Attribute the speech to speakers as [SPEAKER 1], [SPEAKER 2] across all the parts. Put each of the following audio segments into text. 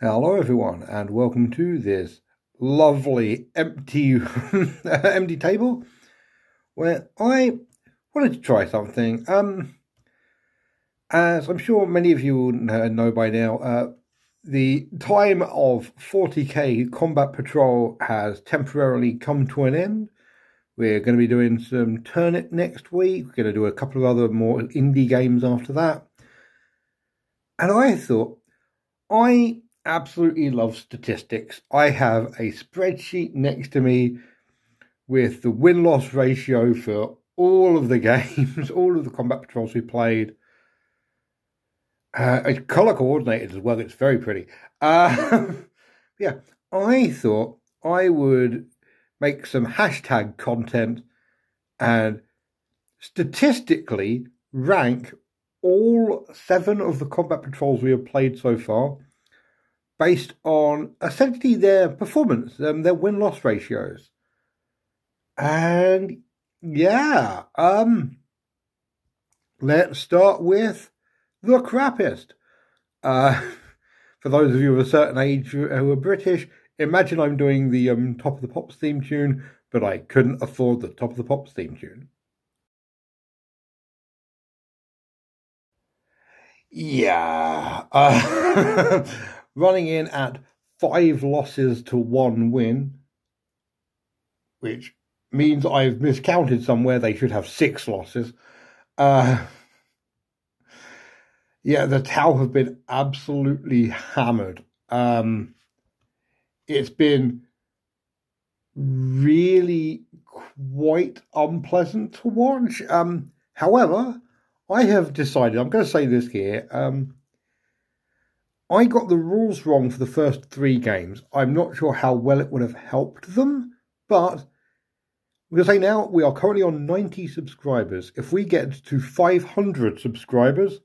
[SPEAKER 1] Hello everyone and welcome to this lovely empty empty table where I wanted to try something. As I'm sure many of you will know by now, the time of 40k Combat Patrol has temporarily come to an end. We're going to be doing some Turnip next week. We're going to do a couple of other more indie games after that. And I thought, I absolutely love statistics. I have a spreadsheet next to me with the win-loss ratio for all of the games, all of the Combat Patrols we played. It's color coordinated as well. It's very pretty. Yeah, I thought I would make some hashtag content and statistically rank all 7 of the Combat Patrols we have played so far based on essentially their performance, their win-loss ratios. And yeah, let's start with the crappiest. For those of you of a certain age who are British, imagine I'm doing the Top of the Pops theme tune, but I couldn't afford the Top of the Pops theme tune. Yeah. Running in at 5 losses to 1 win, which means I've miscounted somewhere. They should have 6 losses. Yeah, the Tau have been absolutely hammered. It's been really quite unpleasant to watch. However, I have decided, I'm going to say this here, I got the rules wrong for the first 3 games. I'm not sure how well it would have helped them, but we're going to say now we are currently on 90 subscribers. If we get to 500 subscribers,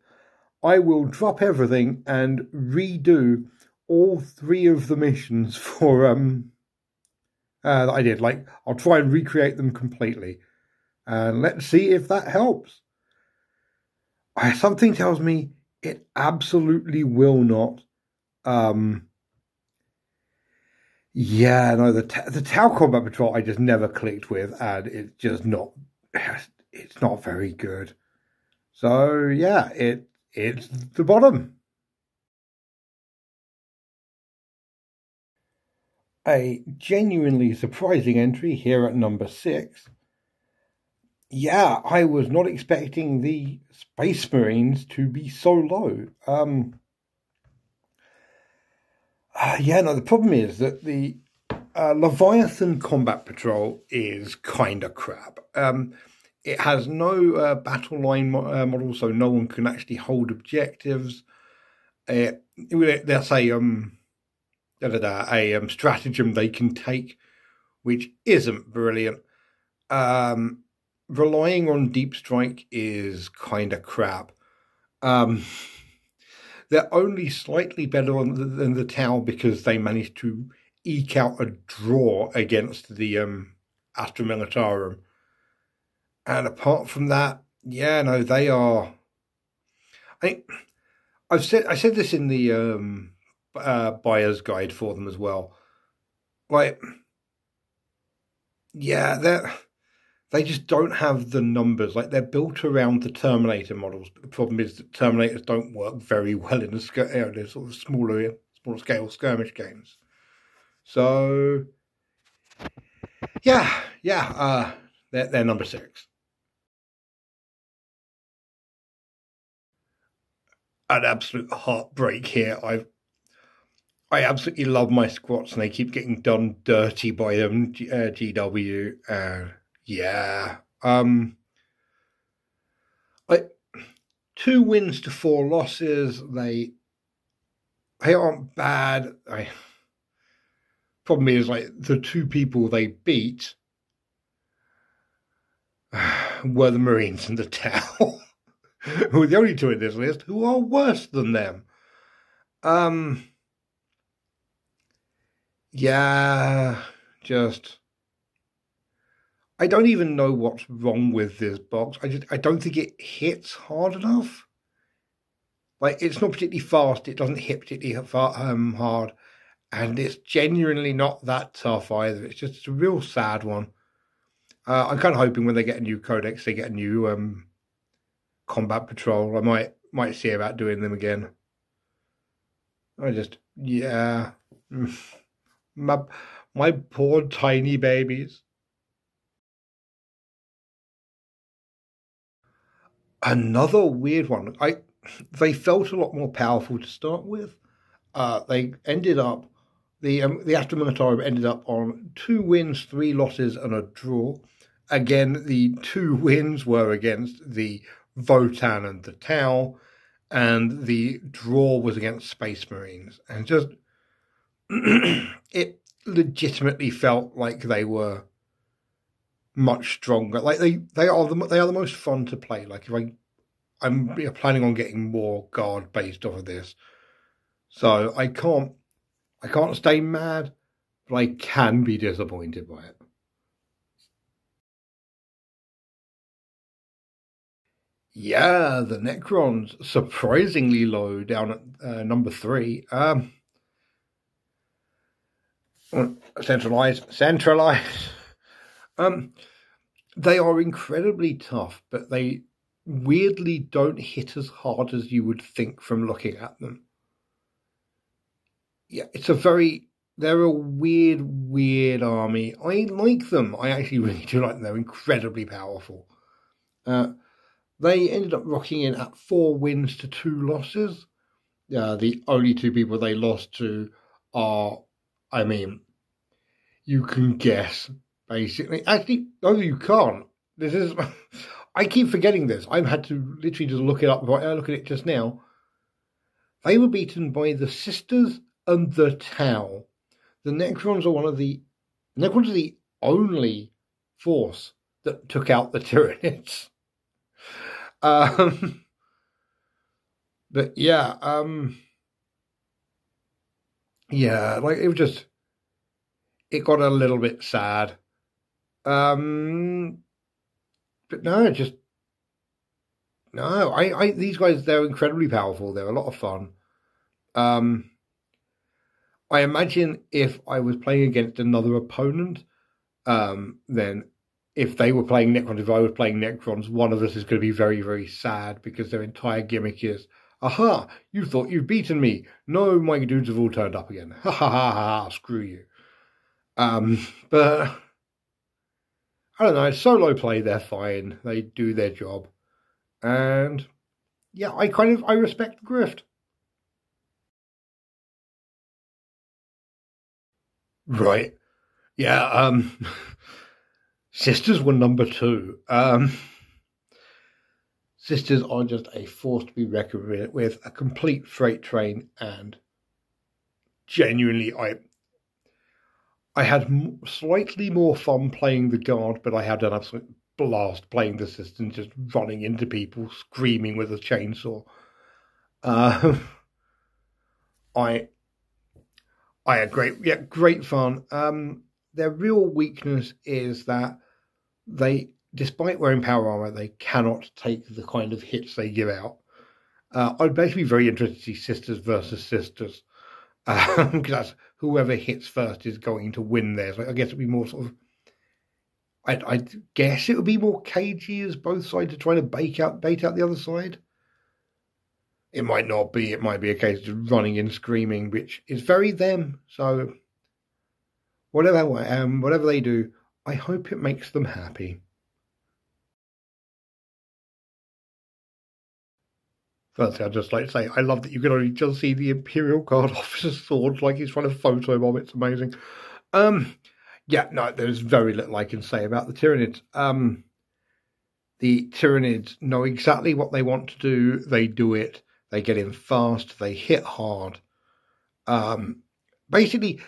[SPEAKER 1] I will drop everything and redo all 3 of the missions for that I did. Like, I'll try and recreate them completely, and let's see if that helps. Something tells me it absolutely will not. Yeah, no, the Tau Combat Patrol I just never clicked with, and it's just not. It's not very good. So yeah, it's the bottom. A genuinely surprising entry here at number 6. Yeah, I was not expecting the Space Marines to be so low. Yeah, no, the problem is that the Leviathan Combat Patrol is kind of crap. It has no battle line model, so no one can actually hold objectives. That's a stratagem they can take, which isn't brilliant. Relying on deep strike is kind of crap. They're only slightly better than the Tau because they managed to eke out a draw against the Astra Militarum. And apart from that, yeah, no, they are. I said this in the buyer's guide for them as well. Like, yeah, they just don't have the numbers. Like, they're built around the Terminator models, but the problem is that Terminators don't work very well in the sort of smaller scale skirmish games. So, yeah, they're number 6. An absolute heartbreak here. I absolutely love my squats, and they keep getting done dirty by GW. Yeah, like 2 wins to 4 losses. They aren't bad. Problem is, like, the 2 people they beat were the Marines and the Tau, who are the only 2 in this list who are worse than them. Yeah, just I don't even know what's wrong with this box. I don't think it hits hard enough. Like, it's not particularly fast. It doesn't hit particularly hard. And it's genuinely not that tough either. It's just a real sad one. I'm kind of hoping when they get a new codex, they get a new combat patrol. I might see about doing them again. Yeah. My poor tiny babies. Another weird one. They felt a lot more powerful to start with. They ended up the Astromonitorum ended up on 2 wins, 3 losses, and a draw. Again, the 2 wins were against the Votan and the Tau, and the draw was against Space Marines. And just it legitimately felt like they were much stronger. Like they are the most fun to play. Like if I'm planning on getting more guard based off of this, so I can't stay mad, but I can be disappointed by it. Yeah, the Necrons surprisingly low down at number 3. Centralize. They are incredibly tough, but they weirdly don't hit as hard as you would think from looking at them. Yeah, they're a weird army. I like them. I actually really do like them. They're incredibly powerful. They ended up rocking in at 4 wins to 2 losses. The only 2 people they lost to are, I mean, you can guess, basically. Actually, no, you can't. This is... I keep forgetting this. I've had to literally just look it up. I look at it just now. They were beaten by the Sisters and the Tau. The Necrons are the only force that took out the Tyranids. But yeah, like it got a little bit sad. But no, these guys, they're incredibly powerful. They're a lot of fun. I imagine if I was playing against another opponent, then if they were playing Necrons, if I was playing Necrons, one of us is going to be very, very sad because their entire gimmick is, aha, you thought you'd beaten me. No, my dudes have all turned up again. Ha ha ha ha, screw you. But I don't know, solo play, they're fine. They do their job. And yeah, I respect the grift. Right. Yeah, Sisters were number 2. Sisters are just a force to be reckoned with, a complete freight train, and genuinely, I had slightly more fun playing the guard, but I had an absolute blast playing the Sisters, just running into people, screaming with a chainsaw. I had great fun. Their real weakness is that they, despite wearing power armor, they cannot take the kind of hits they give out. I'd basically be very interested to see Sisters versus Sisters, because that's whoever hits first is going to win there. So I guess it'd be more sort of, I guess it would be more cagey as both sides are trying to bait out the other side. It might not be. It might be a case of running and screaming, which is very them. So whatever they do, I hope it makes them happy. Firstly, I'd just like to say, I love that you can only just see the Imperial Guard officer's swords, like he's trying to photobomb. It's amazing. Yeah, no, there's very little I can say about the Tyranids. The Tyranids know exactly what they want to do. They do it. They get in fast. They hit hard. Basically,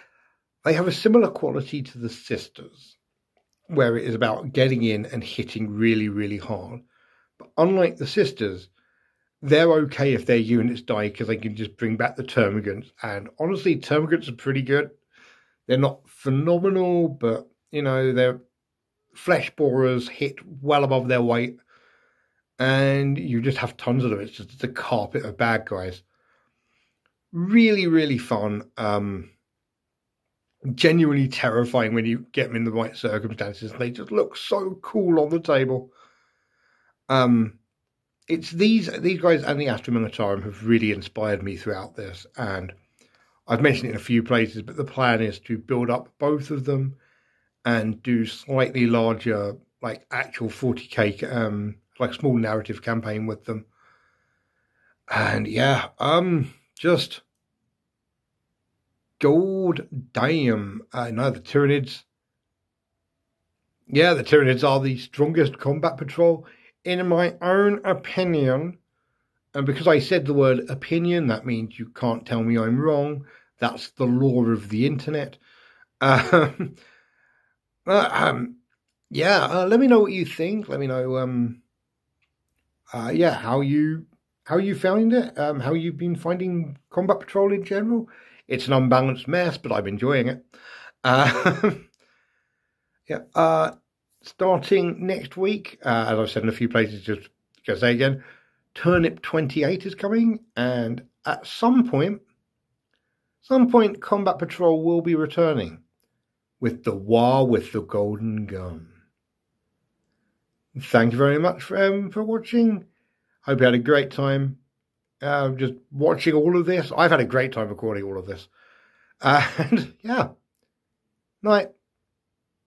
[SPEAKER 1] they have a similar quality to the Sisters, where it is about getting in and hitting really, really hard. But unlike the Sisters, they're okay if their units die because they can just bring back the Termagants. And honestly, Termagants are pretty good. They're not phenomenal, but, they're flesh borers, hit well above their weight. and you just have tons of them. It's just a carpet of bad guys. Really, really fun. Genuinely terrifying when you get them in the right circumstances. They just look so cool on the table. It's these guys and the Astra Militarum have really inspired me throughout this, and I've mentioned it in a few places, but the plan is to build up both of them and do slightly larger, like actual 40k, like small narrative campaign with them. And yeah, just gold damn. No, the Tyranids. Yeah, the Tyranids are the strongest combat patrol, in my own opinion. And because I said the word opinion, that means you can't tell me I'm wrong. That's the law of the internet. Yeah, let me know what you think. Let me know, yeah, how you found it. How you've been finding Combat Patrol in general. It's an unbalanced mess, but I'm enjoying it. Yeah. Starting next week, as I've said in a few places, just to say again, Turnip 28 is coming, and at some point, Combat Patrol will be returning with the War with the Golden Gun. Thank you very much for watching. Hope you had a great time just watching all of this. I've had a great time recording all of this. And yeah, night.